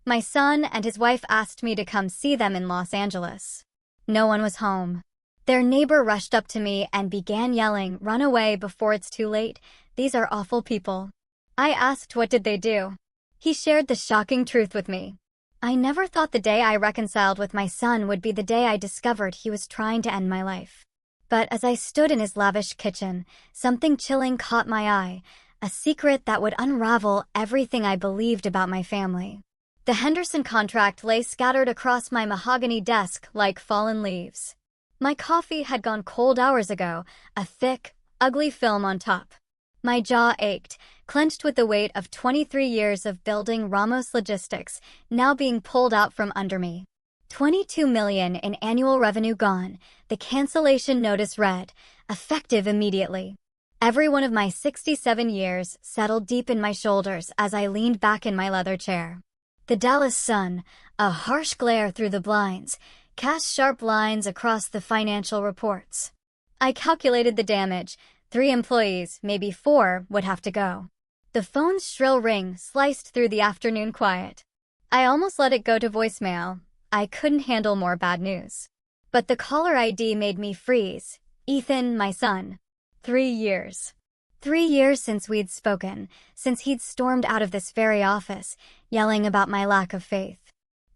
My son and his wife asked me to come see them in Los Angeles. No one was home. Their neighbor rushed up to me and began yelling, "Run away before it's too late. These are awful people." I asked what did they do. He shared the shocking truth with me. I never thought the day I reconciled with my son would be the day I discovered he was trying to end my life. But as I stood in his lavish kitchen, something chilling caught my eye, a secret that would unravel everything I believed about my family. The Henderson contract lay scattered across my mahogany desk like fallen leaves. My coffee had gone cold hours ago, a thick, ugly film on top. My jaw ached, clenched with the weight of 23 years of building Ramos Logistics, now being pulled out from under me. $22 million in annual revenue gone, the cancellation notice read, effective immediately. Every one of my 67 years settled deep in my shoulders as I leaned back in my leather chair. The Dallas sun, a harsh glare through the blinds, cast sharp lines across the financial reports. I calculated the damage. 3 employees, maybe 4, would have to go. The phone's shrill ring sliced through the afternoon quiet. I almost let it go to voicemail. I couldn't handle more bad news. But the caller ID made me freeze. Ethan, my son. 3 years. 3 years since we'd spoken, since he'd stormed out of this very office, yelling about my lack of faith.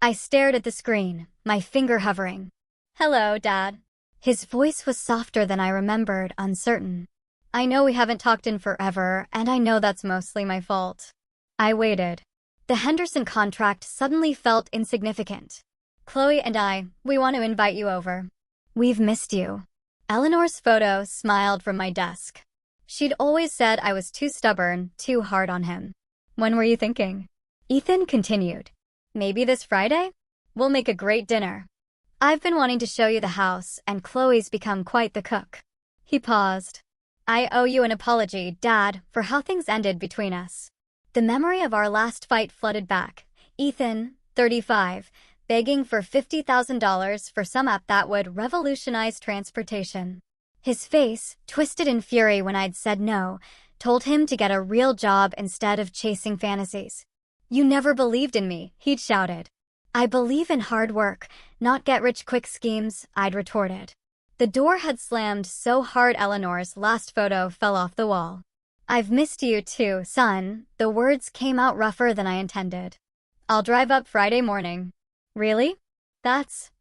I stared at the screen, my finger hovering. "Hello, Dad." His voice was softer than I remembered, uncertain. "I know we haven't talked in forever, and I know that's mostly my fault." I waited. The Henderson contract suddenly felt insignificant. "Chloe and we want to invite you over. We've missed you." Eleanor's photo smiled from my desk. She'd always said I was too stubborn, too hard on him. "When were you thinking?" Ethan continued. "Maybe this Friday? We'll make a great dinner. I've been wanting to show you the house, and Chloe's become quite the cook." He paused. "I owe you an apology, Dad, for how things ended between us." The memory of our last fight flooded back. Ethan, 35, begging for $50,000 for some app that would revolutionize transportation. His face, twisted in fury when I'd said no, told him to get a real job instead of chasing fantasies. "You never believed in me," he'd shouted. "I believe in hard work, not get-rich-quick schemes," I'd retorted. The door had slammed so hard Eleanor's last photo fell off the wall. "I've missed you too, son." The words came out rougher than I intended. "I'll drive up Friday morning." "Really? That's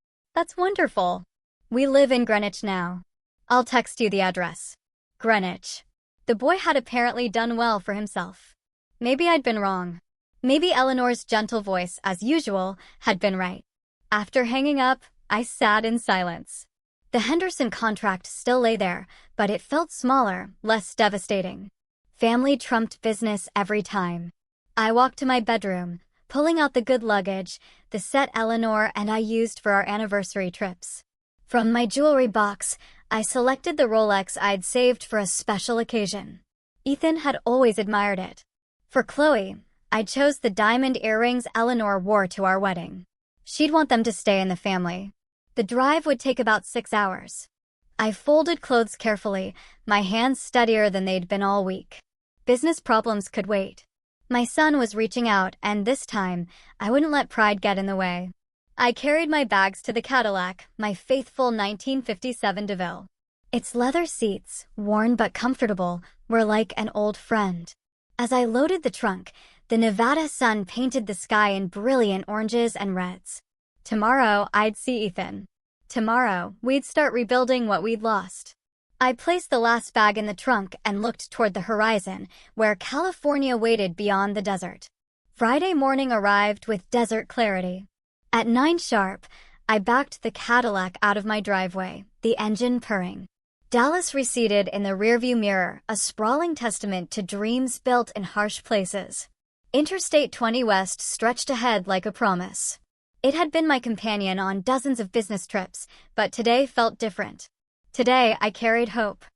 wonderful. We live in Greenwich now. I'll text you the address." Greenwich. The boy had apparently done well for himself. Maybe I'd been wrong. Maybe Eleanor's gentle voice, as usual, had been right. After hanging up, I sat in silence. The Henderson contract still lay there, but it felt smaller, less devastating. Family trumped business every time. I walked to my bedroom, pulling out the good luggage, the set Eleanor and I used for our anniversary trips. From my jewelry box, I selected the Rolex I'd saved for a special occasion. Ethan had always admired it. For Chloe, I chose the diamond earrings Eleanor wore to our wedding. She'd want them to stay in the family. The drive would take about 6 hours. I folded clothes carefully, my hands steadier than they'd been all week. Business problems could wait. My son was reaching out, and this time, I wouldn't let pride get in the way. I carried my bags to the Cadillac, my faithful 1957 DeVille. Its leather seats, worn but comfortable, were like an old friend. As I loaded the trunk, the Nevada sun painted the sky in brilliant oranges and reds. Tomorrow, I'd see Ethan. Tomorrow, we'd start rebuilding what we'd lost. I placed the last bag in the trunk and looked toward the horizon, where California waited beyond the desert. Friday morning arrived with desert clarity. At 9 sharp, I backed the Cadillac out of my driveway, the engine purring. Dallas receded in the rearview mirror, a sprawling testament to dreams built in harsh places. Interstate 20 West stretched ahead like a promise. It had been my companion on dozens of business trips, but today felt different. Today, I carried hope.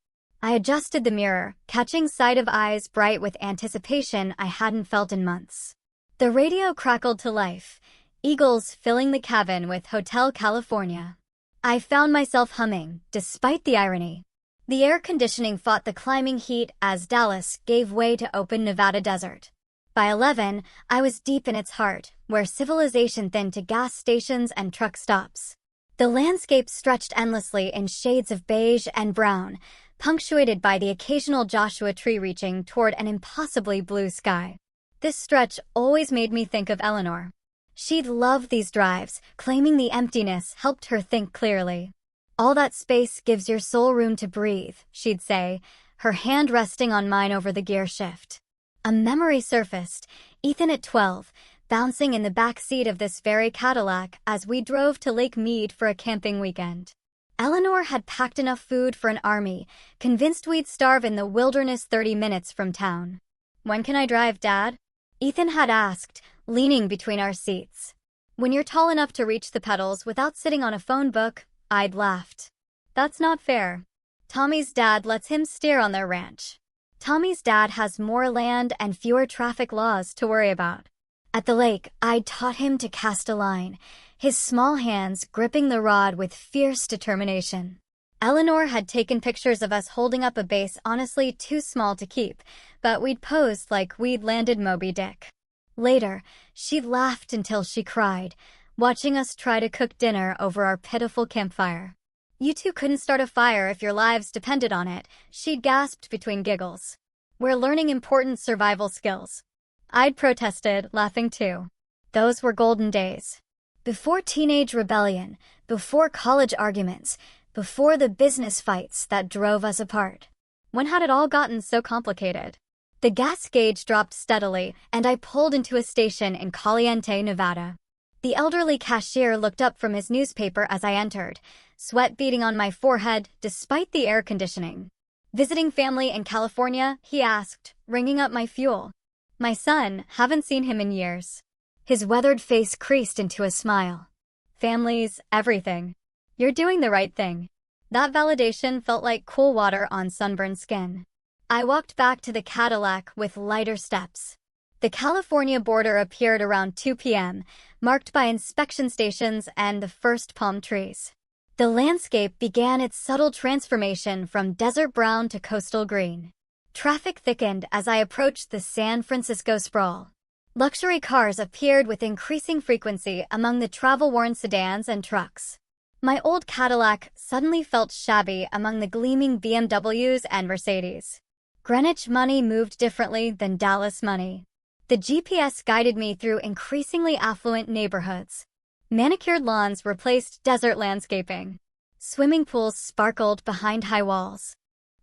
I adjusted the mirror, catching sight of eyes bright with anticipation I hadn't felt in months. The radio crackled to life, eagles filling the cabin with Hotel California. I found myself humming, despite the irony. The air conditioning fought the climbing heat as Dallas gave way to open Nevada desert. By 11, I was deep in its heart, where civilization thinned to gas stations and truck stops. The landscape stretched endlessly in shades of beige and brown, punctuated by the occasional Joshua tree reaching toward an impossibly blue sky. This stretch always made me think of Eleanor. She'd loved these drives, claiming the emptiness helped her think clearly. "All that space gives your soul room to breathe," she'd say, her hand resting on mine over the gear shift. A memory surfaced, Ethan at 12, bouncing in the back seat of this very Cadillac as we drove to Lake Mead for a camping weekend. Eleanor had packed enough food for an army, convinced we'd starve in the wilderness 30 minutes from town. "When can I drive, Dad?" Ethan had asked, leaning between our seats. "When you're tall enough to reach the pedals without sitting on a phone book," I'd laughed. "That's not fair. Tommy's dad lets him steer on their ranch. Tommy's dad has more land and fewer traffic laws to worry about." At the lake, I'd taught him to cast a line, his small hands gripping the rod with fierce determination. Eleanor had taken pictures of us holding up a base honestly too small to keep, but we'd posed like we'd landed Moby Dick. Later, she laughed until she cried, watching us try to cook dinner over our pitiful campfire. "You two couldn't start a fire if your lives depended on it," she'd gasped between giggles. "We're learning important survival skills." I'd protested, laughing too. Those were golden days. Before teenage rebellion, before college arguments, before the business fights that drove us apart. When had it all gotten so complicated? The gas gauge dropped steadily, and I pulled into a station in Caliente, Nevada. The elderly cashier looked up from his newspaper as I entered, sweat beading on my forehead despite the air conditioning. "Visiting family in California?" he asked, ringing up my fuel. "My son, haven't seen him in years." His weathered face creased into a smile. "Family's everything. You're doing the right thing." That validation felt like cool water on sunburned skin. I walked back to the Cadillac with lighter steps. The California border appeared around 2 p.m., marked by inspection stations and the first palm trees. The landscape began its subtle transformation from desert brown to coastal green. Traffic thickened as I approached the San Francisco sprawl. Luxury cars appeared with increasing frequency among the travel-worn sedans and trucks. My old Cadillac suddenly felt shabby among the gleaming BMWs and Mercedes. Greenwich money moved differently than Dallas money. The GPS guided me through increasingly affluent neighborhoods. Manicured lawns replaced desert landscaping. Swimming pools sparkled behind high walls.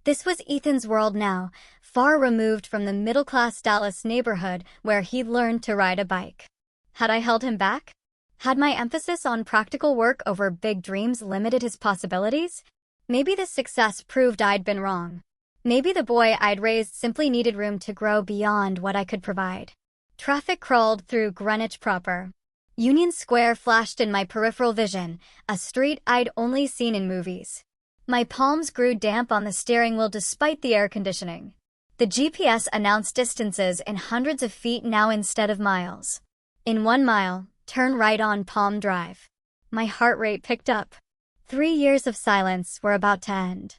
This was Ethan's world now, far removed from the middle-class Dallas neighborhood where he'd learned to ride a bike. Had I held him back? Had my emphasis on practical work over big dreams limited his possibilities? Maybe this success proved I'd been wrong. Maybe the boy I'd raised simply needed room to grow beyond what I could provide. Traffic crawled through Greenwich proper. Union Square flashed in my peripheral vision, a street I'd only seen in movies. My palms grew damp on the steering wheel despite the air conditioning. The GPS announced distances in hundreds of feet now instead of miles. In 1 mile, turn right on Palm Drive. My heart rate picked up. 3 years of silence were about to end.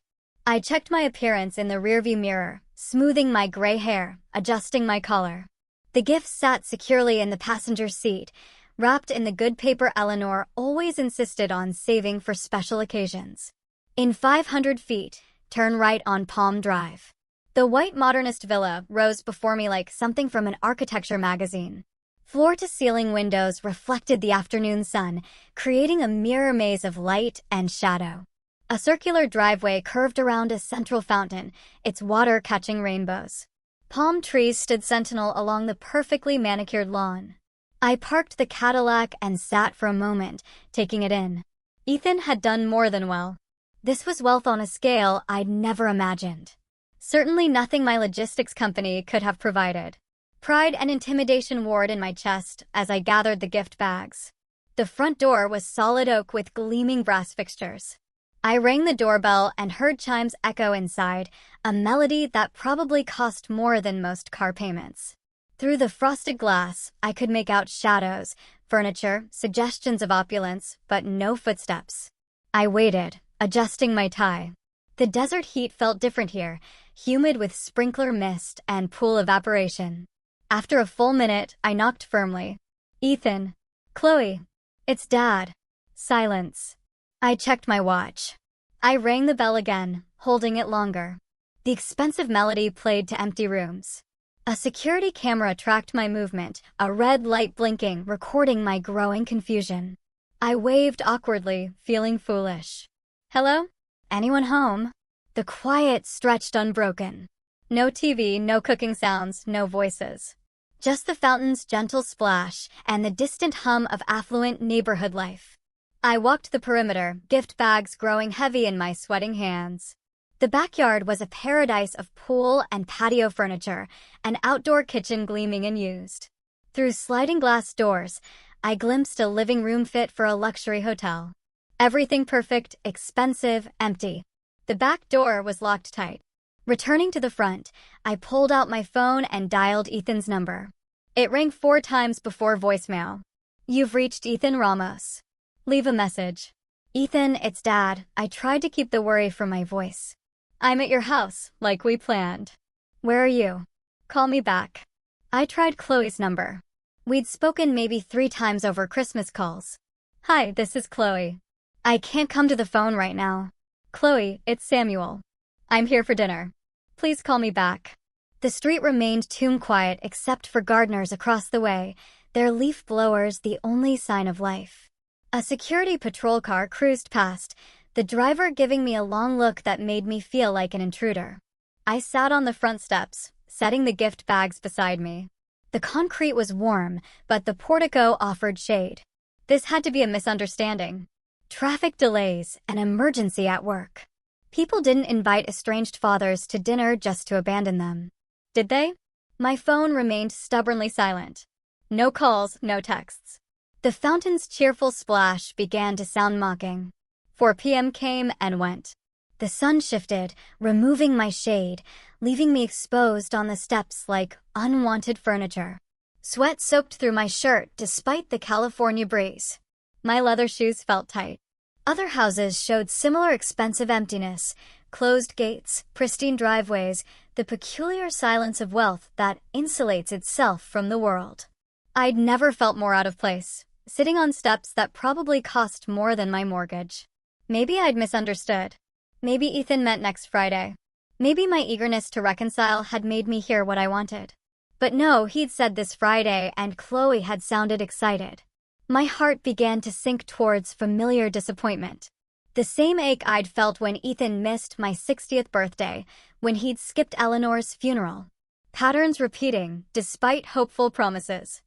I checked my appearance in the rearview mirror, smoothing my gray hair, adjusting my collar. The gift sat securely in the passenger seat, wrapped in the good paper Eleanor always insisted on saving for special occasions. In 500 feet, turn right on Palm Drive. The white modernist villa rose before me like something from an architecture magazine. Floor-to-ceiling windows reflected the afternoon sun, creating a mirror maze of light and shadow. A circular driveway curved around a central fountain, its water catching rainbows. Palm trees stood sentinel along the perfectly manicured lawn. I parked the Cadillac and sat for a moment, taking it in. Ethan had done more than well. This was wealth on a scale I'd never imagined. Certainly nothing my logistics company could have provided. Pride and intimidation warred in my chest as I gathered the gift bags. The front door was solid oak with gleaming brass fixtures. I rang the doorbell and heard chimes echo inside, a melody that probably cost more than most car payments. Through the frosted glass, I could make out shadows, furniture, suggestions of opulence, but no footsteps. I waited, adjusting my tie. The desert heat felt different here, humid with sprinkler mist and pool evaporation. After a full minute, I knocked firmly. Ethan. Chloe. It's Dad. Silence. I checked my watch. I rang the bell again, holding it longer. The expensive melody played to empty rooms. A security camera tracked my movement, a red light blinking, recording my growing confusion. I waved awkwardly, feeling foolish. Hello? Anyone home? The quiet stretched unbroken. No TV, no cooking sounds, no voices. Just the fountain's gentle splash and the distant hum of affluent neighborhood life. I walked the perimeter, gift bags growing heavy in my sweating hands. The backyard was a paradise of pool and patio furniture, an outdoor kitchen gleaming and used. Through sliding glass doors, I glimpsed a living room fit for a luxury hotel. Everything perfect, expensive, empty. The back door was locked tight. Returning to the front, I pulled out my phone and dialed Ethan's number. It rang 4 times before voicemail. You've reached Ethan Ramos. Leave a message. Ethan, it's Dad. I tried to keep the worry from my voice. I'm at your house, like we planned. Where are you? Call me back. I tried Chloe's number. We'd spoken maybe 3 times over Christmas calls. Hi, this is Chloe. I can't come to the phone right now. Chloe, it's Samuel. I'm here for dinner. Please call me back. The street remained tomb quiet except for gardeners across the way, their leaf blowers the only sign of life. A security patrol car cruised past, the driver giving me a long look that made me feel like an intruder. I sat on the front steps, setting the gift bags beside me. The concrete was warm, but the portico offered shade. This had to be a misunderstanding. Traffic delays, an emergency at work. People didn't invite estranged fathers to dinner just to abandon them. Did they? My phone remained stubbornly silent. No calls, no texts. The fountain's cheerful splash began to sound mocking. 4 p.m. came and went. The sun shifted, removing my shade, leaving me exposed on the steps like unwanted furniture. Sweat soaked through my shirt despite the California breeze. My leather shoes felt tight. Other houses showed similar expensive emptiness, closed gates, pristine driveways, the peculiar silence of wealth that insulates itself from the world. I'd never felt more out of place, sitting on steps that probably cost more than my mortgage. Maybe I'd misunderstood. Maybe Ethan meant next Friday. Maybe my eagerness to reconcile had made me hear what I wanted. But no, he'd said this Friday and Chloe had sounded excited. My heart began to sink towards familiar disappointment. The same ache I'd felt when Ethan missed my 60th birthday, when he'd skipped Eleanor's funeral. Patterns repeating, despite hopeful promises.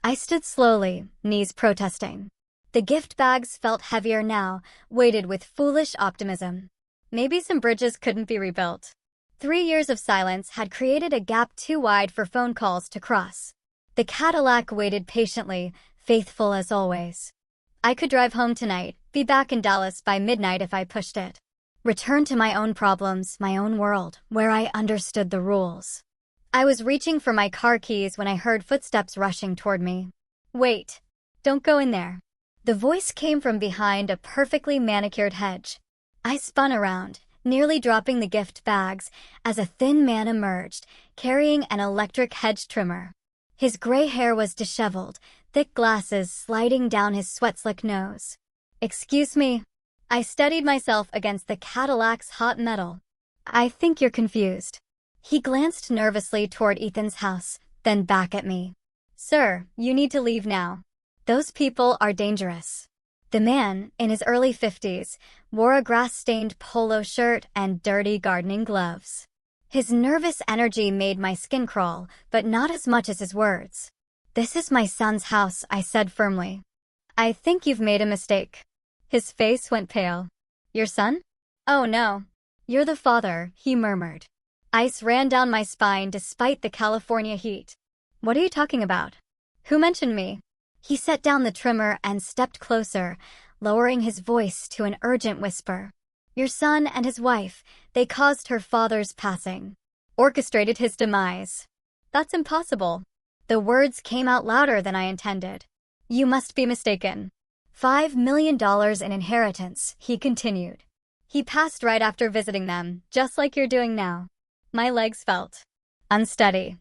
I stood slowly, knees protesting. The gift bags felt heavier now, weighted with foolish optimism. Maybe some bridges couldn't be rebuilt. 3 years of silence had created a gap too wide for phone calls to cross. The Cadillac waited patiently, faithful as always. I could drive home tonight, be back in Dallas by midnight if I pushed it. Return to my own problems, my own world, where I understood the rules. I was reaching for my car keys when I heard footsteps rushing toward me. Wait. Don't go in there. The voice came from behind a perfectly manicured hedge. I spun around, nearly dropping the gift bags, as a thin man emerged, carrying an electric hedge trimmer. His gray hair was disheveled, thick glasses sliding down his sweat-slick nose. Excuse me. I steadied myself against the Cadillac's hot metal. I think you're confused. He glanced nervously toward Ethan's house, then back at me. Sir, you need to leave now. Those people are dangerous. The man, in his early 50s, wore a grass-stained polo shirt and dirty gardening gloves. His nervous energy made my skin crawl, but not as much as his words. This is my son's house, I said firmly. I think you've made a mistake. His face went pale. Your son? Oh no. You're the father, he murmured. Ice ran down my spine despite the California heat. What are you talking about? Who mentioned me? He set down the trimmer and stepped closer, lowering his voice to an urgent whisper. Your son and his wife, they caused her father's passing. Orchestrated his demise. That's impossible. The words came out louder than I intended. You must be mistaken. $5 million in inheritance, he continued. He passed right after visiting them, just like you're doing now. My legs felt unsteady.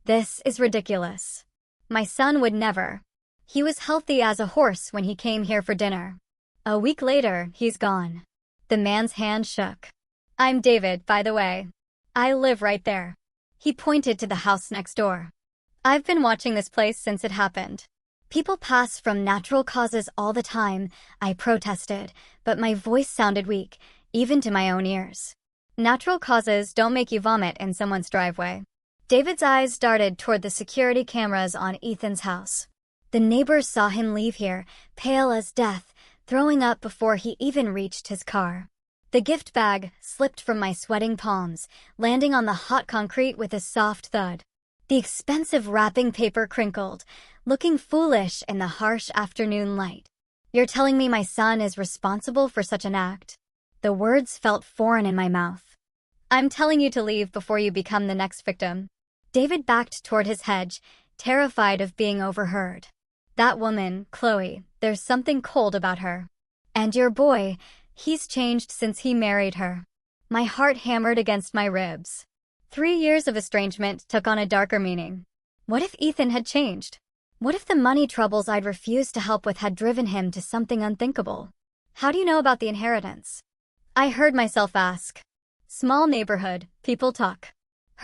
This is ridiculous. My son would never. He was healthy as a horse when he came here for dinner. A week later, he's gone. The man's hand shook. I'm David, by the way. I live right there. He pointed to the house next door. I've been watching this place since it happened. People pass from natural causes all the time, I protested, but my voice sounded weak, even to my own ears. Natural causes don't make you vomit in someone's driveway. David's eyes darted toward the security cameras on Ethan's house. The neighbors saw him leave here, pale as death, throwing up before he even reached his car. The gift bag slipped from my sweating palms, landing on the hot concrete with a soft thud. The expensive wrapping paper crinkled, looking foolish in the harsh afternoon light. You're telling me my son is responsible for such an act? The words felt foreign in my mouth. I'm telling you to leave before you become the next victim. David backed toward his hedge, terrified of being overheard. That woman, Chloe, there's something cold about her. And your boy, he's changed since he married her. My heart hammered against my ribs. 3 years of estrangement took on a darker meaning. What if Ethan had changed? What if the money troubles I'd refused to help with had driven him to something unthinkable? How do you know about the inheritance? I heard myself ask. Small neighborhood, people talk.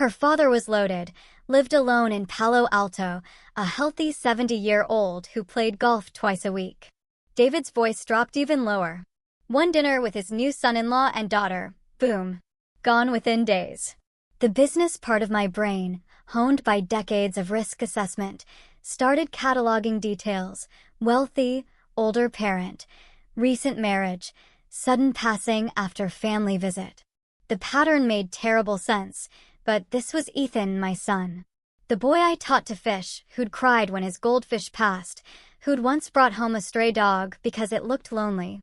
Her father was loaded, lived alone in Palo Alto, a healthy 70-year-old who played golf twice a week. David's voice dropped even lower. One dinner with his new son-in-law and daughter, boom, gone within days. The business part of my brain, honed by decades of risk assessment, started cataloging details: wealthy, older parent, recent marriage, sudden passing after family visit. The pattern made terrible sense, but this was Ethan, my son. The boy I taught to fish, who'd cried when his goldfish passed, who'd once brought home a stray dog because it looked lonely.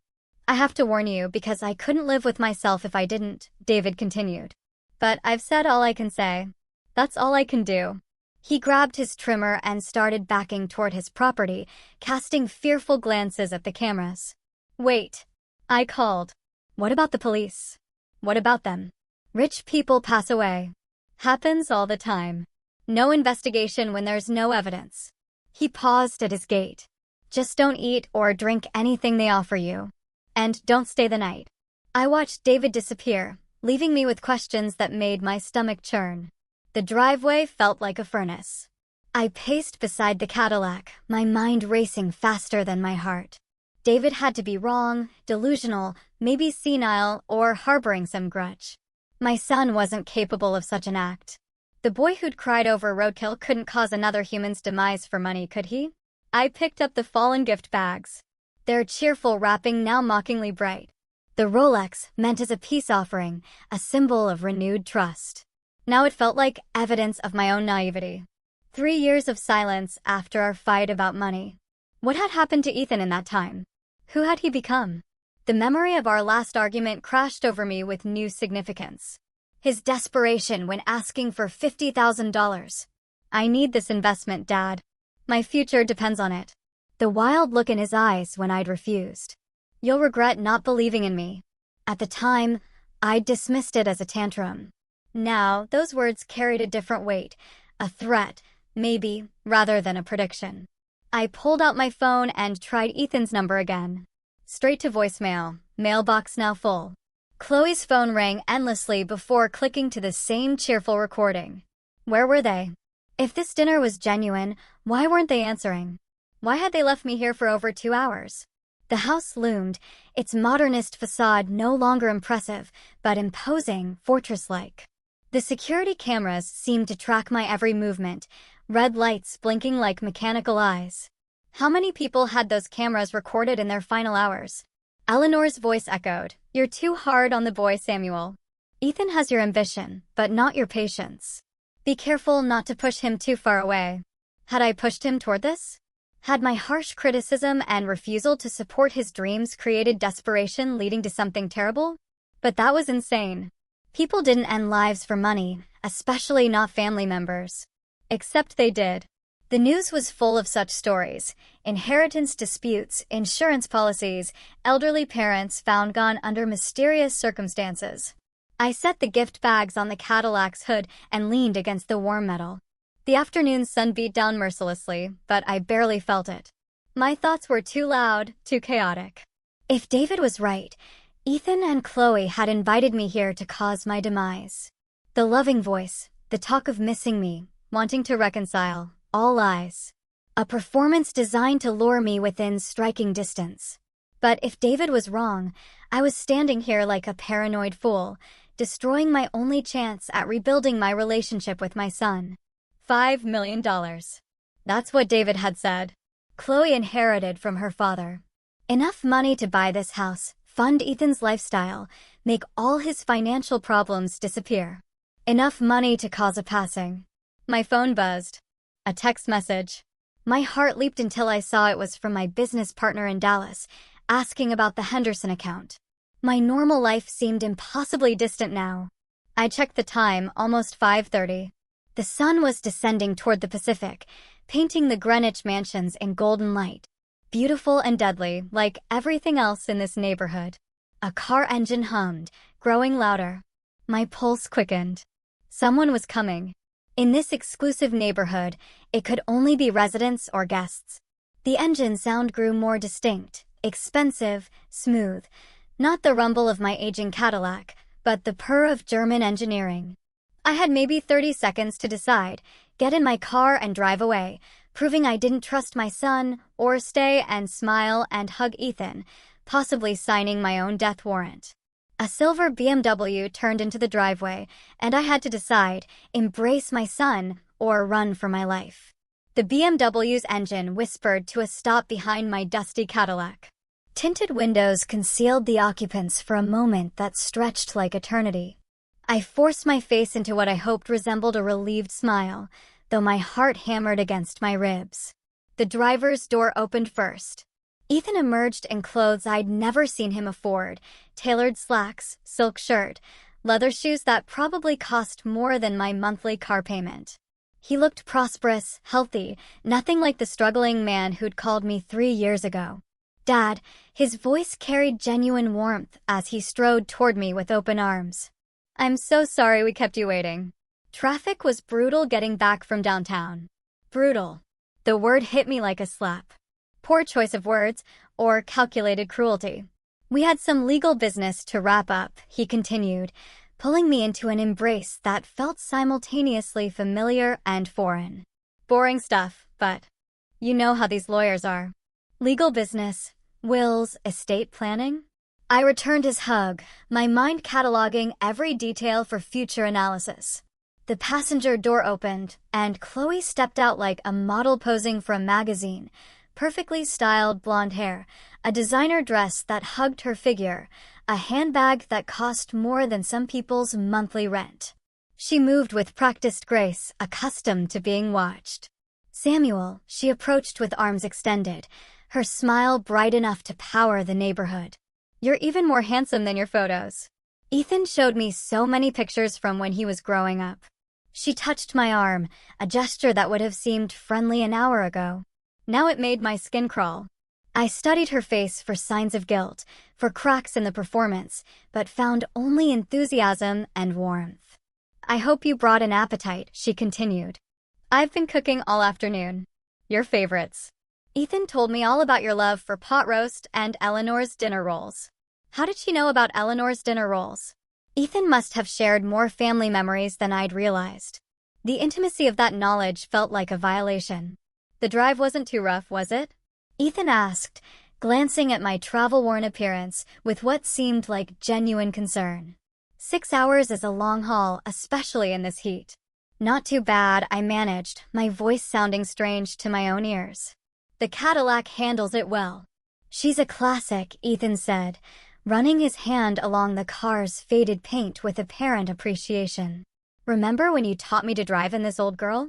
I have to warn you because I couldn't live with myself if I didn't, David continued. But I've said all I can say. That's all I can do. He grabbed his trimmer and started backing toward his property, casting fearful glances at the cameras. Wait. I called. What about the police? What about them? Rich people pass away. Happens all the time. No investigation when there's no evidence. He paused at his gate. Just don't eat or drink anything they offer you. And don't stay the night. I watched David disappear, leaving me with questions that made my stomach churn. The driveway felt like a furnace. I paced beside the Cadillac, my mind racing faster than my heart. David had to be wrong, delusional, maybe senile, or harboring some grudge. My son wasn't capable of such an act. The boy who'd cried over roadkill couldn't cause another human's demise for money, could he? I picked up the fallen gift bags. Their cheerful wrapping now mockingly bright. The Rolex meant as a peace offering, a symbol of renewed trust. Now it felt like evidence of my own naivety. 3 years of silence after our fight about money. What had happened to Ethan in that time? Who had he become? The memory of our last argument crashed over me with new significance. His desperation when asking for $50,000. I need this investment, Dad. My future depends on it. The wild look in his eyes when I'd refused. You'll regret not believing in me. At the time, I'd dismissed it as a tantrum. Now, those words carried a different weight, a threat, maybe, rather than a prediction. I pulled out my phone and tried Ethan's number again. Straight to voicemail, mailbox now full. Chloe's phone rang endlessly before clicking to the same cheerful recording. Where were they? If this dinner was genuine, why weren't they answering? Why had they left me here for over 2 hours? The house loomed, its modernist facade no longer impressive, but imposing, fortress-like. The security cameras seemed to track my every movement, red lights blinking like mechanical eyes. How many people had those cameras recorded in their final hours? Eleanor's voice echoed, "You're too hard on the boy, Samuel. Ethan has your ambition, but not your patience. Be careful not to push him too far away." Had I pushed him toward this? Had my harsh criticism and refusal to support his dreams created desperation leading to something terrible? But that was insane. People didn't end lives for money, especially not family members. Except they did. The news was full of such stories: inheritance disputes, insurance policies, elderly parents found gone under mysterious circumstances. I set the gift bags on the Cadillac's hood and leaned against the warm metal. The afternoon sun beat down mercilessly, but I barely felt it. My thoughts were too loud, too chaotic. If David was right, Ethan and Chloe had invited me here to cause my demise. The loving voice, the talk of missing me, wanting to reconcile, all lies. A performance designed to lure me within striking distance. But if David was wrong, I was standing here like a paranoid fool, destroying my only chance at rebuilding my relationship with my son. $5 million. That's what David had said. Chloe inherited from her father. Enough money to buy this house, fund Ethan's lifestyle, make all his financial problems disappear. Enough money to cause a passing. My phone buzzed. A text message. My heart leaped until I saw it was from my business partner in Dallas, asking about the Henderson account. My normal life seemed impossibly distant now. I checked the time, almost 5:30. The sun was descending toward the Pacific, painting the Greenwich mansions in golden light. Beautiful and deadly, like everything else in this neighborhood. A car engine hummed, growing louder. My pulse quickened. Someone was coming. In this exclusive neighborhood, it could only be residents or guests. The engine sound grew more distinct, expensive, smooth. Not the rumble of my aging Cadillac, but the purr of German engineering. I had maybe 30 seconds to decide, get in my car and drive away, proving I didn't trust my son, or stay and smile and hug Ethan, possibly signing my own death warrant. A silver BMW turned into the driveway, and I had to decide, embrace my son or run for my life. The BMW's engine whispered to a stop behind my dusty Cadillac. Tinted windows concealed the occupants for a moment that stretched like eternity. I forced my face into what I hoped resembled a relieved smile, though my heart hammered against my ribs. The driver's door opened first. Ethan emerged in clothes I'd never seen him afford, tailored slacks, silk shirt, leather shoes that probably cost more than my monthly car payment. He looked prosperous, healthy, nothing like the struggling man who'd called me 3 years ago. Dad, his voice carried genuine warmth as he strode toward me with open arms. I'm so sorry we kept you waiting. Traffic was brutal getting back from downtown. Brutal. The word hit me like a slap. Poor choice of words, or calculated cruelty. We had some legal business to wrap up, he continued, pulling me into an embrace that felt simultaneously familiar and foreign. Boring stuff, but you know how these lawyers are. Legal business, wills, estate planning. I returned his hug, my mind cataloging every detail for future analysis. The passenger door opened, and Chloe stepped out like a model posing for a magazine, perfectly styled blonde hair, a designer dress that hugged her figure, a handbag that cost more than some people's monthly rent. She moved with practiced grace, accustomed to being watched. Samuel, she approached with arms extended, her smile bright enough to power the neighborhood. You're even more handsome than your photos. Ethan showed me so many pictures from when he was growing up. She touched my arm, a gesture that would have seemed friendly an hour ago. Now it made my skin crawl. I studied her face for signs of guilt, for cracks in the performance, but found only enthusiasm and warmth. I hope you brought an appetite, she continued. I've been cooking all afternoon. Your favorites. Ethan told me all about your love for pot roast and Eleanor's dinner rolls. How did she know about Eleanor's dinner rolls? Ethan must have shared more family memories than I'd realized. The intimacy of that knowledge felt like a violation. The drive wasn't too rough, was it? Ethan asked, glancing at my travel-worn appearance with what seemed like genuine concern. 6 hours is a long haul, especially in this heat. Not too bad, I managed, my voice sounding strange to my own ears. The Cadillac handles it well. She's a classic, Ethan said, running his hand along the car's faded paint with apparent appreciation. Remember when you taught me to drive in this old girl?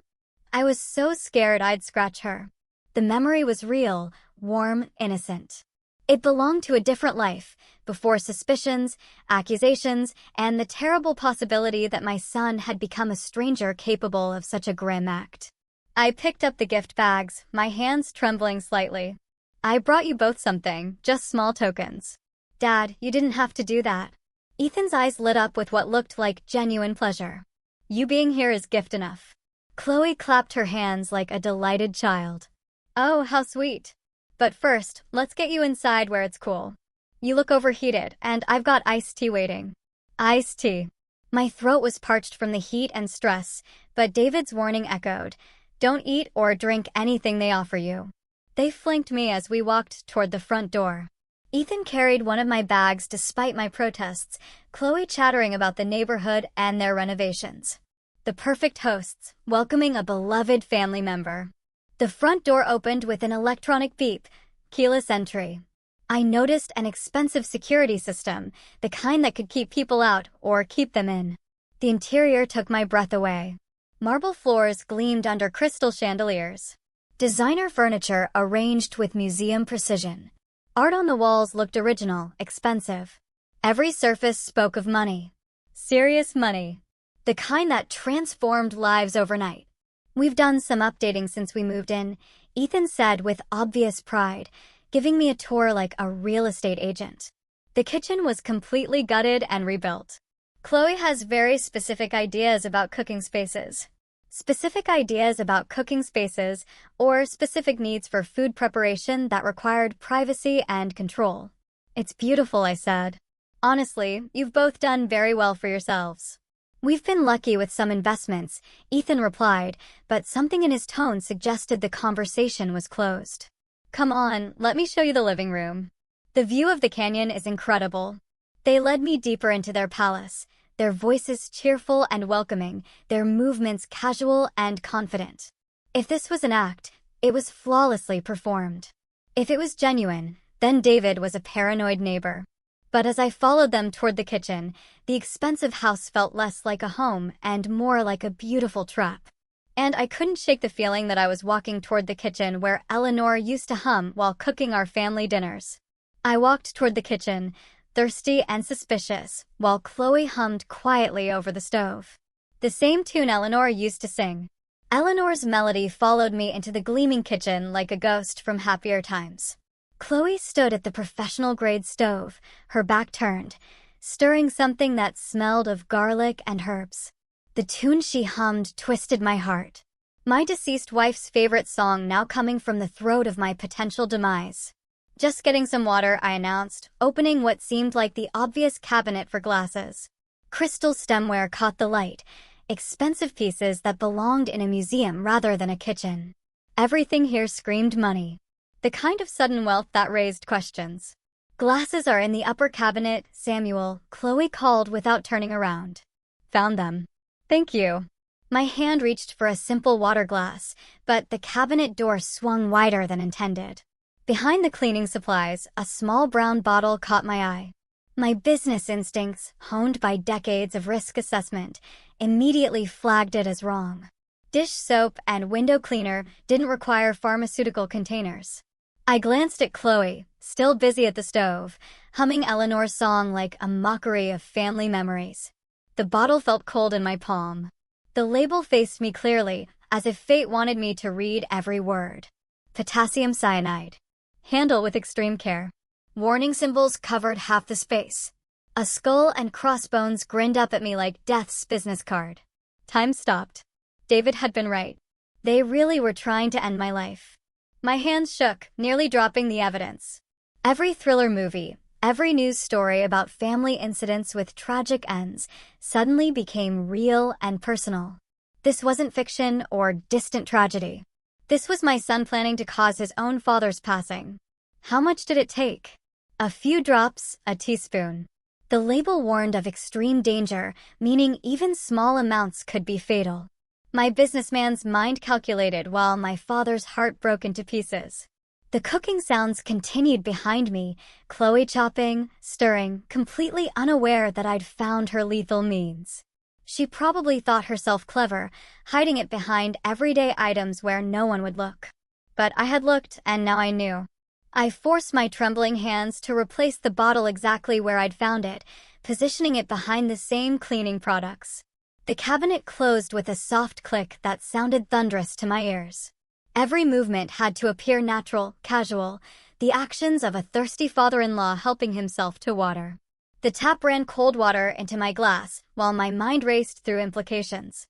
I was so scared I'd scratch her. The memory was real, warm, innocent. It belonged to a different life, before suspicions, accusations, and the terrible possibility that my son had become a stranger capable of such a grim act. I picked up the gift bags, my hands trembling slightly. I brought you both something, just small tokens. Dad, you didn't have to do that. Ethan's eyes lit up with what looked like genuine pleasure. You being here is gift enough. Chloe clapped her hands like a delighted child. Oh, how sweet. But first, let's get you inside where it's cool. You look overheated, and I've got iced tea waiting. Iced tea. My throat was parched from the heat and stress, but David's warning echoed. Don't eat or drink anything they offer you. They flanked me as we walked toward the front door. Ethan carried one of my bags despite my protests, Chloe chattering about the neighborhood and their renovations. The perfect hosts, welcoming a beloved family member. The front door opened with an electronic beep, keyless entry. I noticed an expensive security system, the kind that could keep people out or keep them in. The interior took my breath away. Marble floors gleamed under crystal chandeliers. Designer furniture arranged with museum precision. Art on the walls looked original, expensive. Every surface spoke of money. Serious money. The kind that transformed lives overnight. We've done some updating since we moved in, Ethan said with obvious pride, giving me a tour like a real estate agent. The kitchen was completely gutted and rebuilt. Chloe has very specific ideas about cooking spaces. Specific ideas about cooking spaces or specific needs for food preparation that required privacy and control. It's beautiful, I said. Honestly, you've both done very well for yourselves. We've been lucky with some investments, Ethan replied, but something in his tone suggested the conversation was closed. Come on, let me show you the living room. The view of the canyon is incredible. They led me deeper into their palace, their voices cheerful and welcoming, their movements casual and confident. If this was an act, it was flawlessly performed. If it was genuine, then David was a paranoid neighbor. But as I followed them toward the kitchen, the expensive house felt less like a home and more like a beautiful trap. And I couldn't shake the feeling that I was walking toward the kitchen where Eleanor used to hum while cooking our family dinners. I walked toward the kitchen, thirsty and suspicious, while Chloe hummed quietly over the stove. The same tune Eleanor used to sing. Eleanor's melody followed me into the gleaming kitchen like a ghost from happier times. Chloe stood at the professional-grade stove, her back turned, stirring something that smelled of garlic and herbs. The tune she hummed twisted my heart. My deceased wife's favorite song now coming from the throat of my potential demise. Just getting some water, I announced, opening what seemed like the obvious cabinet for glasses. Crystal stemware caught the light, expensive pieces that belonged in a museum rather than a kitchen. Everything here screamed money. The kind of sudden wealth that raised questions. Glasses are in the upper cabinet, Samuel, Chloe called without turning around. Found them. Thank you. My hand reached for a simple water glass, but the cabinet door swung wider than intended. Behind the cleaning supplies, a small brown bottle caught my eye. My business instincts, honed by decades of risk assessment, immediately flagged it as wrong. Dish soap and window cleaner didn't require pharmaceutical containers. I glanced at Chloe, still busy at the stove, humming Eleanor's song like a mockery of family memories. The bottle felt cold in my palm. The label faced me clearly, as if fate wanted me to read every word. Potassium cyanide. Handle with extreme care. Warning symbols covered half the space. A skull and crossbones grinned up at me like death's business card. Time stopped. David had been right. They really were trying to end my life. My hands shook, nearly dropping the evidence. Every thriller movie, every news story about family incidents with tragic ends suddenly became real and personal. This wasn't fiction or distant tragedy. This was my son planning to cause his own father's passing. How much did it take? A few drops, a teaspoon. The label warned of extreme danger, meaning even small amounts could be fatal. My businessman's mind calculated while my father's heart broke into pieces. The cooking sounds continued behind me, Chloe chopping, stirring, completely unaware that I'd found her lethal means. She probably thought herself clever, hiding it behind everyday items where no one would look. But I had looked, and now I knew. I forced my trembling hands to replace the bottle exactly where I'd found it, positioning it behind the same cleaning products. The cabinet closed with a soft click that sounded thunderous to my ears. Every movement had to appear natural, casual, the actions of a thirsty father-in-law helping himself to water. The tap ran cold water into my glass, while my mind raced through implications.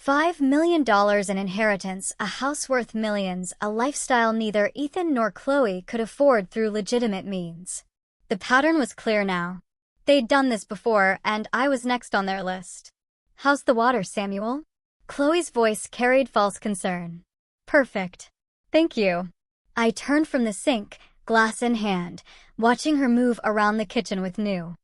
$5 million in inheritance, a house worth millions, a lifestyle neither Ethan nor Chloe could afford through legitimate means. The pattern was clear now. They'd done this before, and I was next on their list. "How's the water, Samuel?" Chloe's voice carried false concern. "Perfect. Thank you." I turned from the sink, glass in hand, watching her move around the kitchen with new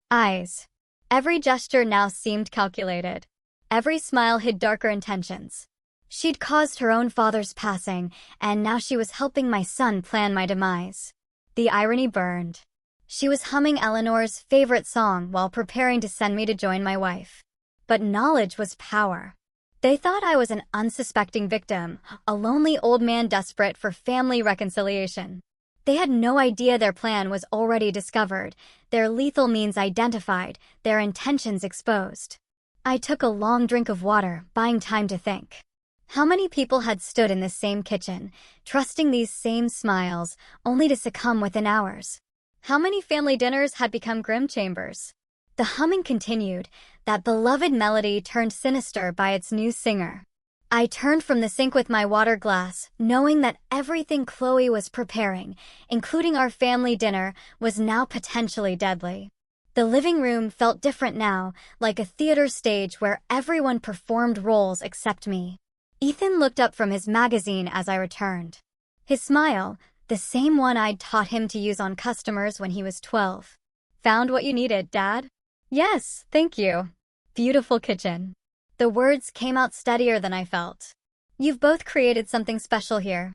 eyes. Every gesture now seemed calculated. Every smile hid darker intentions. She'd caused her own father's passing, and now she was helping my son plan my demise. The irony burned. She was humming Eleanor's favorite song while preparing to send me to join my wife. But knowledge was power. They thought I was an unsuspecting victim, a lonely old man desperate for family reconciliation. They had no idea their plan was already discovered, their lethal means identified, their intentions exposed. I took a long drink of water, buying time to think. How many people had stood in this same kitchen, trusting these same smiles, only to succumb within hours? How many family dinners had become grim chambers? The humming continued, that beloved melody turned sinister by its new singer. I turned from the sink with my water glass, knowing that everything Chloe was preparing, including our family dinner, was now potentially deadly. The living room felt different now, like a theater stage where everyone performed roles except me. Ethan looked up from his magazine as I returned. His smile, the same one I'd taught him to use on customers when he was 12. "Found what you needed, Dad?" "Yes, thank you." "Beautiful kitchen." The words came out steadier than I felt. "You've both created something special here."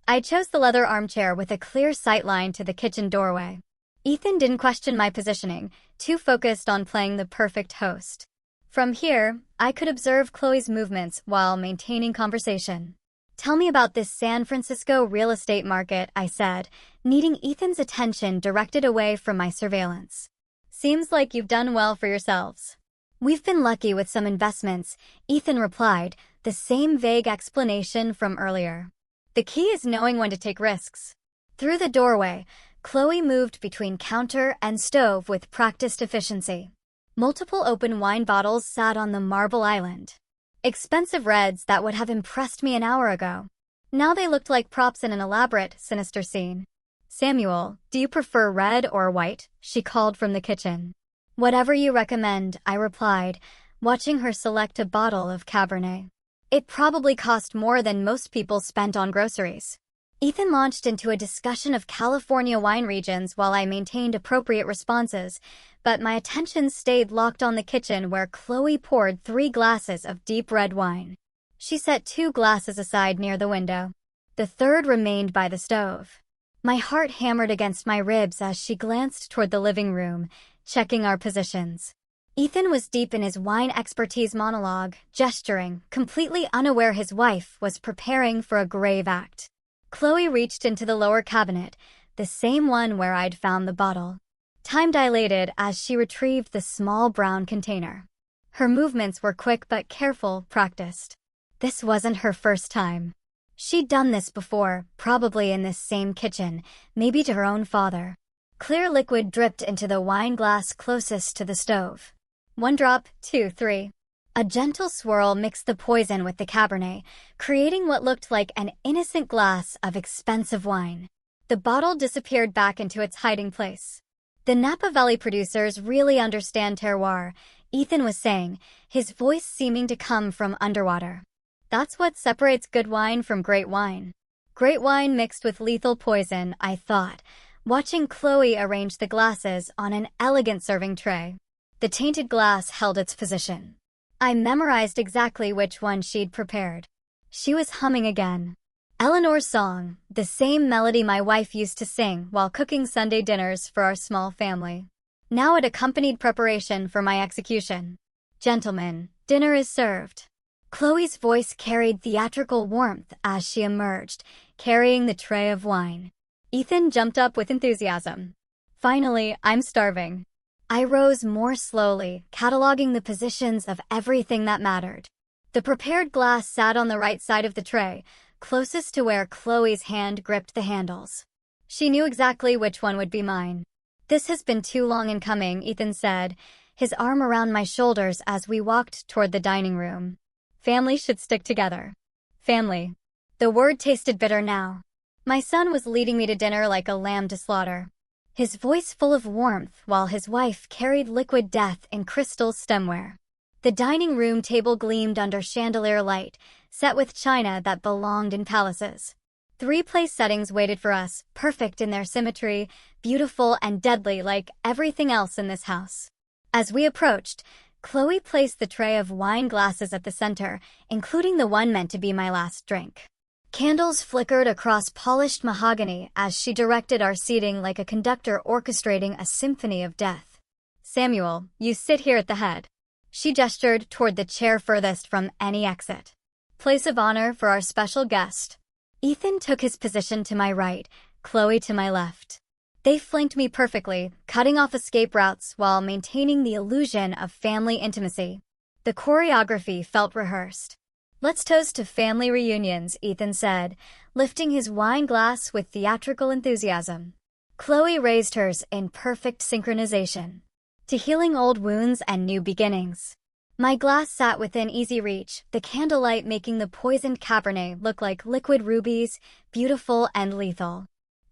I chose the leather armchair with a clear sight line to the kitchen doorway. Ethan didn't question my positioning, too focused on playing the perfect host. From here, I could observe Chloe's movements while maintaining conversation. "Tell me about this San Francisco real estate market," I said, needing Ethan's attention directed away from my surveillance. "Seems like you've done well for yourselves." "We've been lucky with some investments," Ethan replied, the same vague explanation from earlier. "The key is knowing when to take risks." Through the doorway, Chloe moved between counter and stove with practiced efficiency. Multiple open wine bottles sat on the marble island. Expensive reds that would have impressed me an hour ago. Now they looked like props in an elaborate, sinister scene. "Samuel, do you prefer red or white?" she called from the kitchen. "Whatever you recommend," I replied, watching her select a bottle of Cabernet. It probably cost more than most people spent on groceries. Ethan launched into a discussion of California wine regions while I maintained appropriate responses, but my attention stayed locked on the kitchen where Chloe poured 3 glasses of deep red wine. She set 2 glasses aside near the window. The third remained by the stove. My heart hammered against my ribs as she glanced toward the living room, checking our positions. Ethan was deep in his wine expertise monologue, gesturing, completely unaware his wife was preparing for a grave act. Chloe reached into the lower cabinet, the same one where I'd found the bottle. Time dilated as she retrieved the small brown container. Her movements were quick but careful, practiced. This wasn't her first time. She'd done this before, probably in this same kitchen, maybe to her own father. Clear liquid dripped into the wine glass closest to the stove. 1 drop, 2, 3. A gentle swirl mixed the poison with the Cabernet, creating what looked like an innocent glass of expensive wine. The bottle disappeared back into its hiding place. "The Napa Valley producers really understand terroir," Ethan was saying, his voice seeming to come from underwater. "That's what separates good wine from great wine." Great wine mixed with lethal poison, I thought, watching Chloe arrange the glasses on an elegant serving tray. The tainted glass held its position. I memorized exactly which one she'd prepared. She was humming again. Eleanor's song, the same melody my wife used to sing while cooking Sunday dinners for our small family. Now it accompanied preparation for my execution. "Gentlemen, dinner is served." Chloe's voice carried theatrical warmth as she emerged, carrying the tray of wine. Ethan jumped up with enthusiasm. "Finally, I'm starving." I rose more slowly, cataloging the positions of everything that mattered. The prepared glass sat on the right side of the tray, closest to where Chloe's hand gripped the handles. She knew exactly which one would be mine. "This has been too long in coming," Ethan said, his arm around my shoulders as we walked toward the dining room. Family should stick together. Family. The word tasted bitter now. My son was leading me to dinner like a lamb to slaughter. His voice full of warmth while his wife carried liquid death in crystal stemware. The dining room table gleamed under chandelier light, set with china that belonged in palaces. 3 place settings waited for us, perfect in their symmetry, beautiful and deadly like everything else in this house. As we approached, Chloe placed the tray of wine glasses at the center, including the one meant to be my last drink. Candles flickered across polished mahogany as she directed our seating like a conductor orchestrating a symphony of death. Samuel, you sit here at the head. She gestured toward the chair furthest from any exit. Place of honor for our special guest. Ethan took his position to my right, Chloe to my left. They flanked me perfectly, cutting off escape routes while maintaining the illusion of family intimacy. The choreography felt rehearsed. Let's toast to family reunions, Ethan said, lifting his wine glass with theatrical enthusiasm. Chloe raised hers in perfect synchronization. To healing old wounds and new beginnings. My glass sat within easy reach, the candlelight making the poisoned Cabernet look like liquid rubies, beautiful and lethal.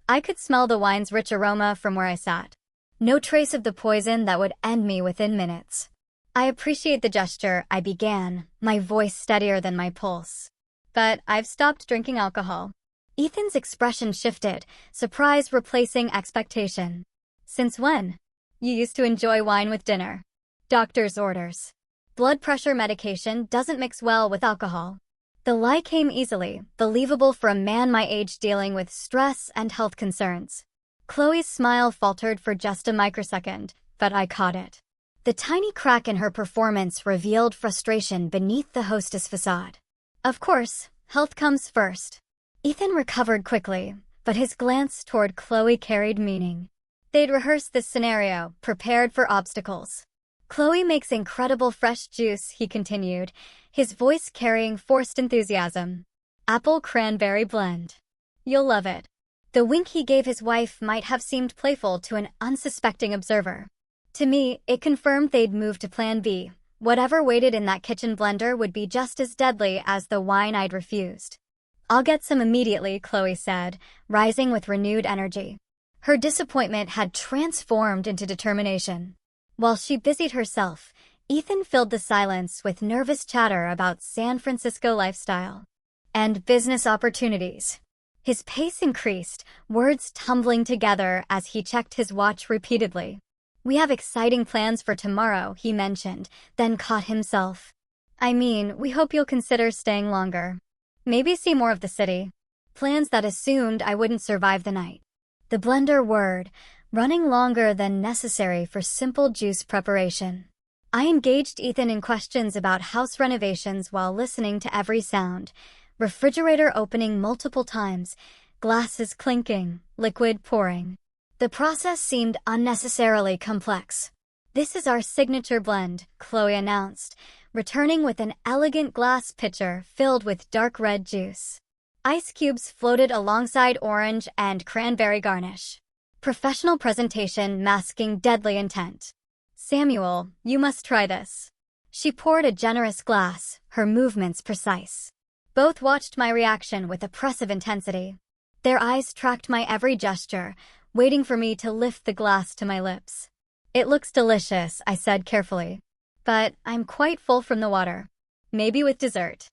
I could smell the wine's rich aroma from where I sat. No trace of the poison that would end me within minutes. I appreciate the gesture, I began, my voice steadier than my pulse. But I've stopped drinking alcohol. Ethan's expression shifted, surprise replacing expectation. Since when? You used to enjoy wine with dinner. Doctor's orders. Blood pressure medication doesn't mix well with alcohol. The lie came easily, believable for a man my age dealing with stress and health concerns. Chloe's smile faltered for just a microsecond, but I caught it. The tiny crack in her performance revealed frustration beneath the hostess facade. Of course, health comes first. Ethan recovered quickly, but his glance toward Chloe carried meaning. They'd rehearsed this scenario, prepared for obstacles. Chloe makes incredible fresh juice, he continued, his voice carrying forced enthusiasm. Apple cranberry blend. You'll love it. The wink he gave his wife might have seemed playful to an unsuspecting observer. To me, it confirmed they'd moved to Plan B. Whatever waited in that kitchen blender would be just as deadly as the wine I'd refused. I'll get some immediately, Chloe said, rising with renewed energy. Her disappointment had transformed into determination. While she busied herself, Ethan filled the silence with nervous chatter about San Francisco lifestyle and business opportunities. His pace increased, words tumbling together as he checked his watch repeatedly. We have exciting plans for tomorrow, he mentioned, then caught himself. I mean, we hope you'll consider staying longer. Maybe see more of the city. Plans that assumed I wouldn't survive the night. The blender whirred, running longer than necessary for simple juice preparation. I engaged Ethan in questions about house renovations while listening to every sound. Refrigerator opening multiple times, glasses clinking, liquid pouring. The process seemed unnecessarily complex. This is our signature blend, Chloe announced, returning with an elegant glass pitcher filled with dark red juice. Ice cubes floated alongside orange and cranberry garnish. Professional presentation masking deadly intent. Samuel, you must try this. She poured a generous glass, her movements precise. Both watched my reaction with oppressive intensity. Their eyes tracked my every gesture, waiting for me to lift the glass to my lips. It looks delicious, I said carefully. But I'm quite full from the water. Maybe with dessert.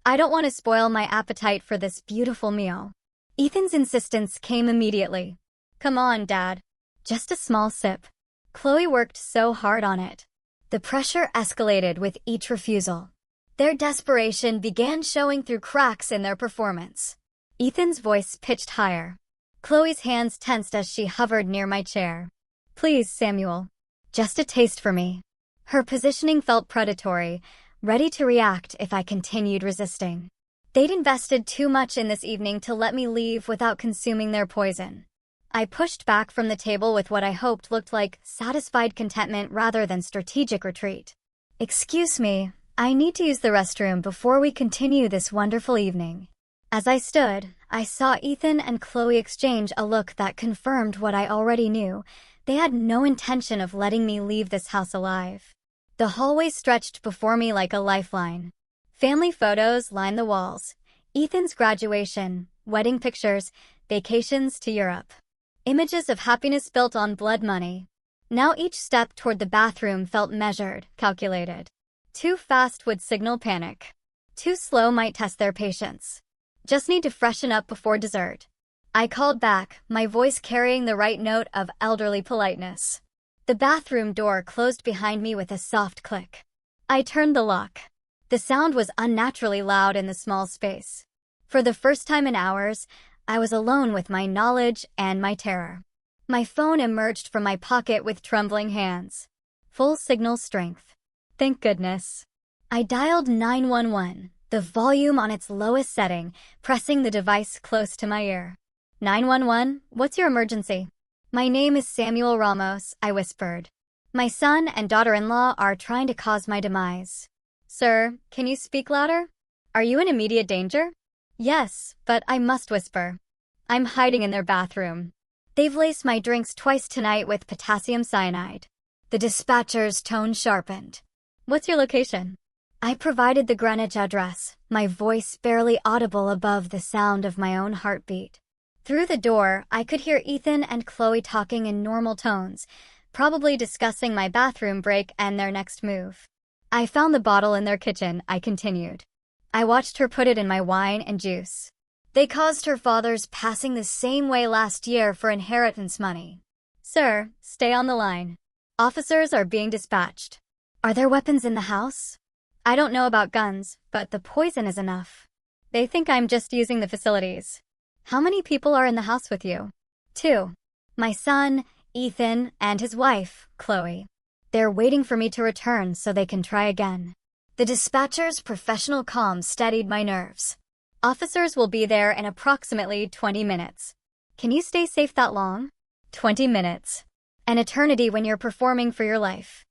I don't want to spoil my appetite for this beautiful meal. Ethan's insistence came immediately. Come on, Dad. Just a small sip. Chloe worked so hard on it. The pressure escalated with each refusal. Their desperation began showing through cracks in their performance. Ethan's voice pitched higher. Chloe's hands tensed as she hovered near my chair. Please, Samuel. Just a taste for me. Her positioning felt predatory, ready to react if I continued resisting. They'd invested too much in this evening to let me leave without consuming their poison. I pushed back from the table with what I hoped looked like satisfied contentment rather than strategic retreat. Excuse me, I need to use the restroom before we continue this wonderful evening. As I stood, I saw Ethan and Chloe exchange a look that confirmed what I already knew. They had no intention of letting me leave this house alive. The hallway stretched before me like a lifeline. Family photos line the walls. Ethan's graduation, wedding pictures, vacations to Europe. Images of happiness built on blood money. Now each step toward the bathroom felt measured, calculated. Too fast would signal panic. Too slow might test their patience. Just need to freshen up before dessert. I called back, my voice carrying the right note of elderly politeness. The bathroom door closed behind me with a soft click. I turned the lock. The sound was unnaturally loud in the small space. For the first time in hours, I was alone with my knowledge and my terror. My phone emerged from my pocket with trembling hands. Full signal strength. Thank goodness. I dialed 911, the volume on its lowest setting, pressing the device close to my ear. 911, what's your emergency? My name is Samuel Ramos, I whispered. My son and daughter-in-law are trying to cause my demise. Sir, can you speak louder? Are you in immediate danger? Yes, but I must whisper. I'm hiding in their bathroom. They've laced my drinks twice tonight with potassium cyanide. The dispatcher's tone sharpened. What's your location? I provided the Greenwich address, my voice barely audible above the sound of my own heartbeat. Through the door, I could hear Ethan and Chloe talking in normal tones, probably discussing my bathroom break and their next move. I found the bottle in their kitchen, I continued. I watched her put it in my wine and juice. They caused her father's passing the same way last year for inheritance money. Sir, stay on the line. Officers are being dispatched. Are there weapons in the house? I don't know about guns, but the poison is enough. They think I'm just using the facilities. How many people are in the house with you? 2. My son, Ethan, and his wife, Chloe. They're waiting for me to return so they can try again. The dispatcher's professional calm steadied my nerves. Officers will be there in approximately 20 minutes. Can you stay safe that long? 20 minutes. An eternity when you're performing for your life.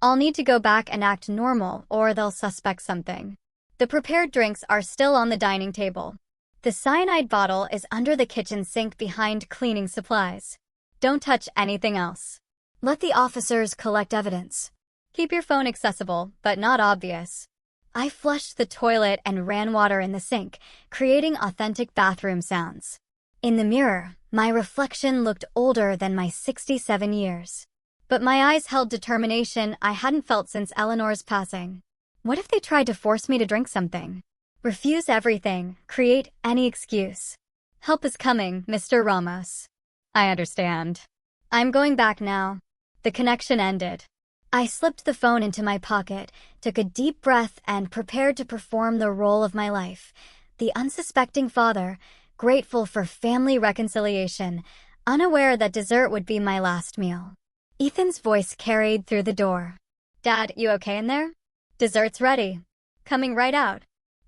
I'll need to go back and act normal or they'll suspect something. The prepared drinks are still on the dining table. The cyanide bottle is under the kitchen sink behind cleaning supplies. Don't touch anything else. Let the officers collect evidence. Keep your phone accessible, but not obvious. I flushed the toilet and ran water in the sink, creating authentic bathroom sounds. In the mirror, my reflection looked older than my 67 years. But my eyes held determination I hadn't felt since Eleanor's passing. What if they tried to force me to drink something? Refuse everything, create any excuse. Help is coming, Mr. Ramos. I understand. I'm going back now. The connection ended. I slipped the phone into my pocket, took a deep breath, and prepared to perform the role of my life. The unsuspecting father, grateful for family reconciliation, unaware that dessert would be my last meal. Ethan's voice carried through the door. Dad, you okay in there? Dessert's ready. Coming right out.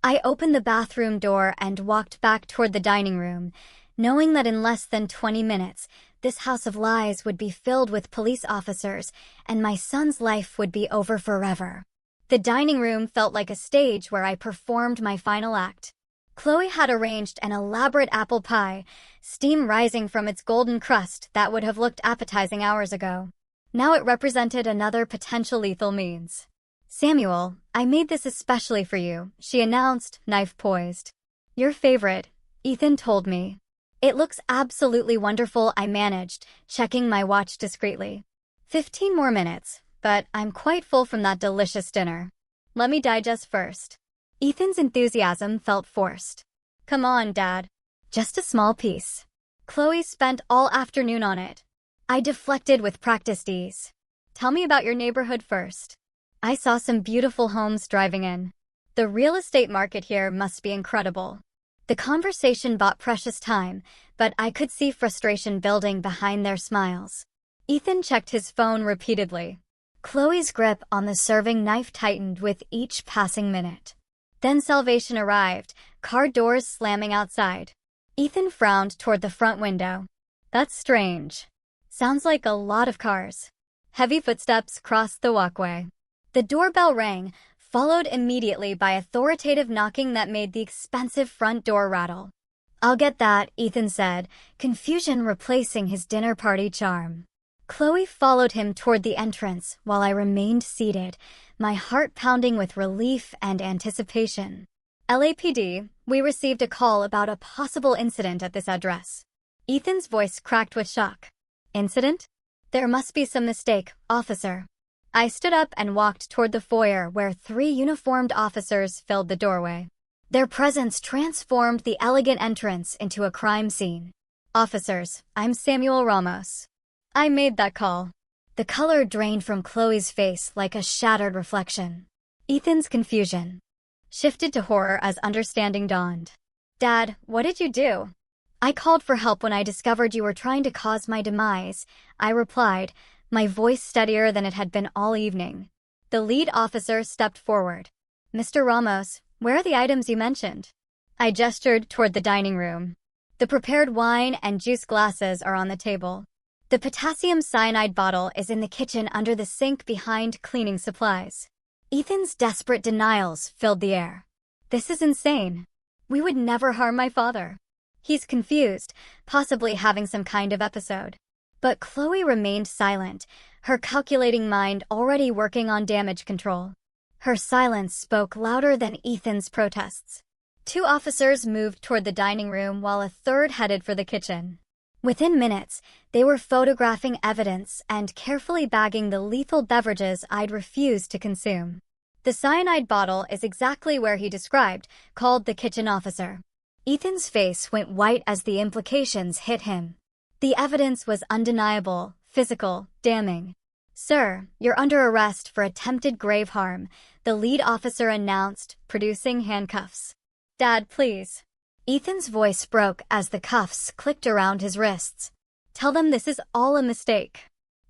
I opened the bathroom door and walked back toward the dining room, knowing that in less than 20 minutes, this house of lies would be filled with police officers, and my son's life would be over forever. The dining room felt like a stage where I performed my final act. Chloe had arranged an elaborate apple pie, steam rising from its golden crust that would have looked appetizing hours ago. Now it represented another potential lethal means. Samuel, I made this especially for you, she announced, knife poised. Your favorite, Ethan told me. It looks absolutely wonderful, I managed, checking my watch discreetly. 15 more minutes, but I'm quite full from that delicious dinner. Let me digest first. Ethan's enthusiasm felt forced. Come on, Dad. Just a small piece. Chloe spent all afternoon on it. I deflected with practiced ease. Tell me about your neighborhood first. I saw some beautiful homes driving in. The real estate market here must be incredible. The conversation bought precious time, but I could see frustration building behind their smiles. Ethan checked his phone repeatedly. Chloe's grip on the serving knife tightened with each passing minute. Then salvation arrived, car doors slamming outside. Ethan frowned toward the front window. That's strange. Sounds like a lot of cars. Heavy footsteps crossed the walkway. The doorbell rang, followed immediately by authoritative knocking that made the expensive front door rattle. I'll get that, Ethan said, confusion replacing his dinner party charm. Chloe followed him toward the entrance while I remained seated, my heart pounding with relief and anticipation. LAPD, we received a call about a possible incident at this address. Ethan's voice cracked with shock. Incident? There must be some mistake, officer. I stood up and walked toward the foyer where 3 uniformed officers filled the doorway. Their presence transformed the elegant entrance into a crime scene. Officers, I'm Samuel Ramos. I made that call. The color drained from Chloe's face like a shattered reflection. Ethan's confusion shifted to horror as understanding dawned. Dad, what did you do? I called for help when I discovered you were trying to cause my demise, I replied, my voice steadier than it had been all evening. The lead officer stepped forward. Mr. Ramos, where are the items you mentioned? I gestured toward the dining room. The prepared wine and juice glasses are on the table. The potassium cyanide bottle is in the kitchen under the sink behind cleaning supplies. Ethan's desperate denials filled the air. This is insane. We would never harm my father. He's confused, possibly having some kind of episode. But Chloe remained silent, her calculating mind already working on damage control. Her silence spoke louder than Ethan's protests. 2 officers moved toward the dining room while a third headed for the kitchen. Within minutes, they were photographing evidence and carefully bagging the lethal beverages I'd refused to consume. The cyanide bottle is exactly where he described, called the kitchen officer. Ethan's face went white as the implications hit him. The evidence was undeniable, physical, damning. Sir, you're under arrest for attempted grave harm, the lead officer announced, producing handcuffs. Dad, please. Ethan's voice broke as the cuffs clicked around his wrists. Tell them this is all a mistake.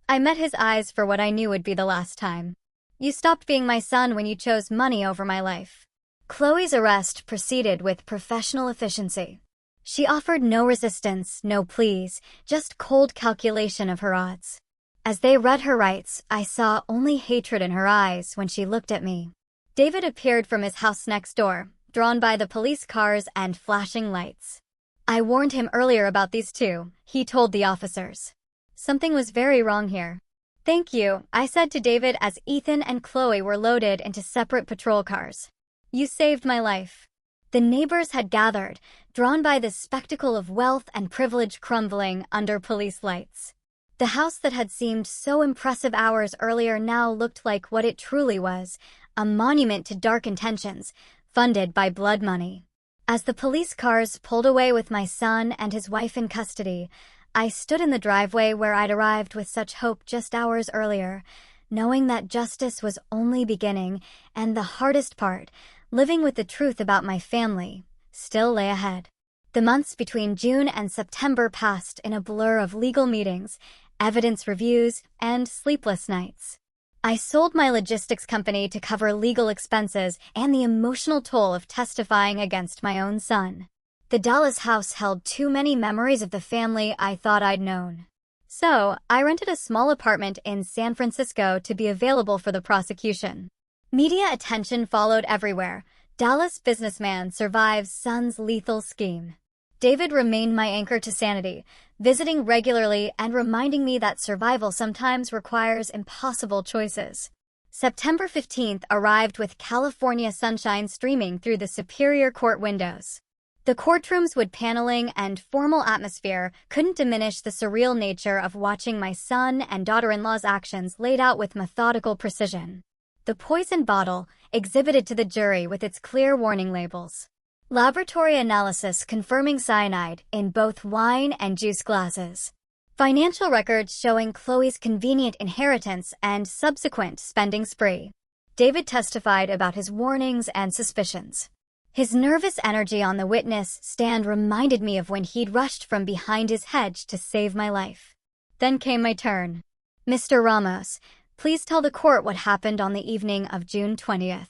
I met his eyes for what I knew would be the last time. You stopped being my son when you chose money over my life. Chloe's arrest proceeded with professional efficiency. She offered no resistance, no pleas, just cold calculation of her odds. As they read her rights, I saw only hatred in her eyes when she looked at me. David appeared from his house next door, drawn by the police cars and flashing lights. I warned him earlier about these 2, he told the officers. Something was very wrong here. Thank you, I said to David as Ethan and Chloe were loaded into separate patrol cars. You saved my life. The neighbors had gathered, drawn by the spectacle of wealth and privilege crumbling under police lights. The house that had seemed so impressive hours earlier now looked like what it truly was, a monument to dark intentions, funded by blood money. As the police cars pulled away with my son and his wife in custody, I stood in the driveway where I'd arrived with such hope just hours earlier, knowing that justice was only beginning and the hardest part, living with the truth about my family, still lay ahead. The months between June and September passed in a blur of legal meetings, evidence reviews, and sleepless nights. I sold my logistics company to cover legal expenses and the emotional toll of testifying against my own son. The Dallas house held too many memories of the family I thought I'd known. So, I rented a small apartment in San Francisco to be available for the prosecution. Media attention followed everywhere. Dallas businessman survives son's lethal scheme. David remained my anchor to sanity, visiting regularly and reminding me that survival sometimes requires impossible choices. September 15th arrived with California sunshine streaming through the Superior Court windows. The courtroom's wood paneling and formal atmosphere couldn't diminish the surreal nature of watching my son and daughter-in-law's actions laid out with methodical precision. The poison bottle exhibited to the jury with its clear warning labels. Laboratory analysis confirming cyanide in both wine and juice glasses. Financial records showing Chloe's convenient inheritance and subsequent spending spree. David testified about his warnings and suspicions. His nervous energy on the witness stand reminded me of when he'd rushed from behind his hedge to save my life. Then came my turn. Mr. Ramos, please tell the court what happened on the evening of June 20th.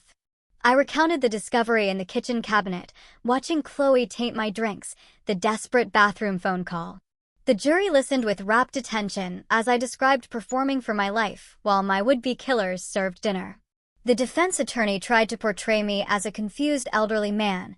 I recounted the discovery in the kitchen cabinet, watching Chloe taint my drinks, the desperate bathroom phone call. The jury listened with rapt attention as I described performing for my life while my would-be killers served dinner. The defense attorney tried to portray me as a confused elderly man,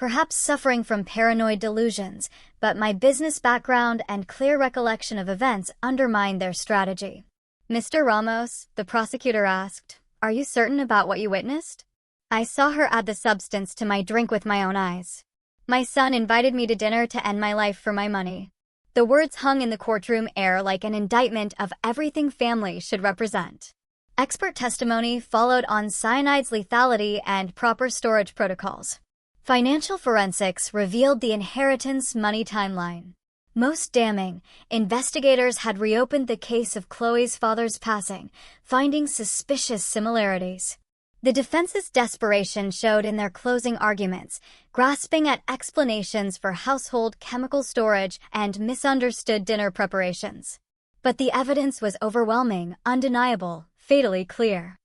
perhaps suffering from paranoid delusions, but my business background and clear recollection of events undermined their strategy. "Mr. Ramos," the prosecutor asked, "are you certain about what you witnessed?" I saw her add the substance to my drink with my own eyes. "My son invited me to dinner to end my life for my money." The words hung in the courtroom air like an indictment of everything family should represent. Expert testimony followed on cyanide's lethality and proper storage protocols. Financial forensics revealed the inheritance money timeline. Most damning, investigators had reopened the case of Chloe's father's passing, finding suspicious similarities. The defense's desperation showed in their closing arguments, grasping at explanations for household chemical storage and misunderstood dinner preparations. But the evidence was overwhelming, undeniable, fatally clear.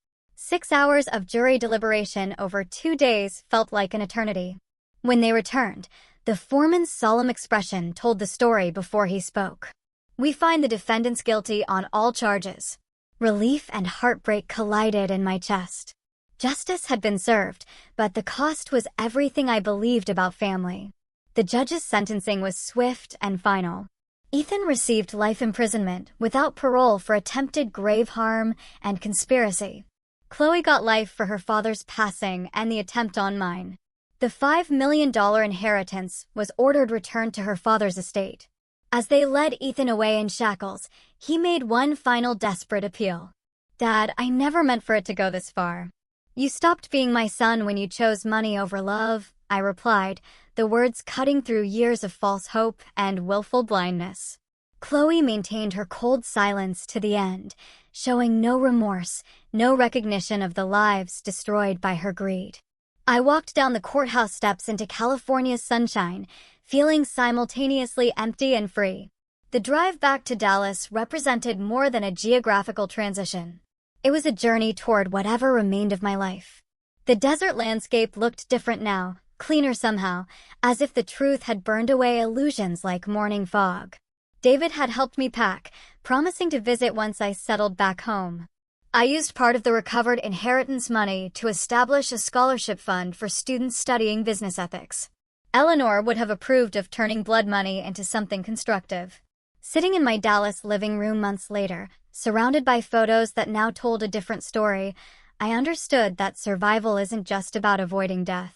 6 hours of jury deliberation over 2 days felt like an eternity. When they returned, the foreman's solemn expression told the story before he spoke. "We find the defendants guilty on all charges." Relief and heartbreak collided in my chest. Justice had been served, but the cost was everything I believed about family. The judge's sentencing was swift and final. Ethan received life imprisonment without parole for attempted grave harm and conspiracy. Chloe got life for her father's passing and the attempt on mine. The $5 million inheritance was ordered returned to her father's estate. As they led Ethan away in shackles, he made one final desperate appeal. "Dad, I never meant for it to go this far." "You stopped being my son when you chose money over love," I replied, the words cutting through years of false hope and willful blindness. Chloe maintained her cold silence to the end, showing no remorse, no recognition of the lives destroyed by her greed. I walked down the courthouse steps into California's sunshine, feeling simultaneously empty and free. The drive back to Dallas represented more than a geographical transition. It was a journey toward whatever remained of my life. The desert landscape looked different now, cleaner somehow, as if the truth had burned away illusions like morning fog. David had helped me pack, promising to visit once I settled back home. I used part of the recovered inheritance money to establish a scholarship fund for students studying business ethics. Eleanor would have approved of turning blood money into something constructive. Sitting in my Dallas living room months later, surrounded by photos that now told a different story, I understood that survival isn't just about avoiding death.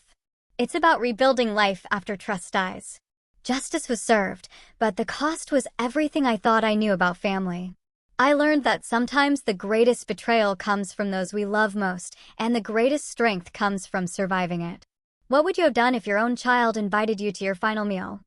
It's about rebuilding life after trust dies. Justice was served, but the cost was everything I thought I knew about family. I learned that sometimes the greatest betrayal comes from those we love most, and the greatest strength comes from surviving it. What would you have done if your own child invited you to your final meal?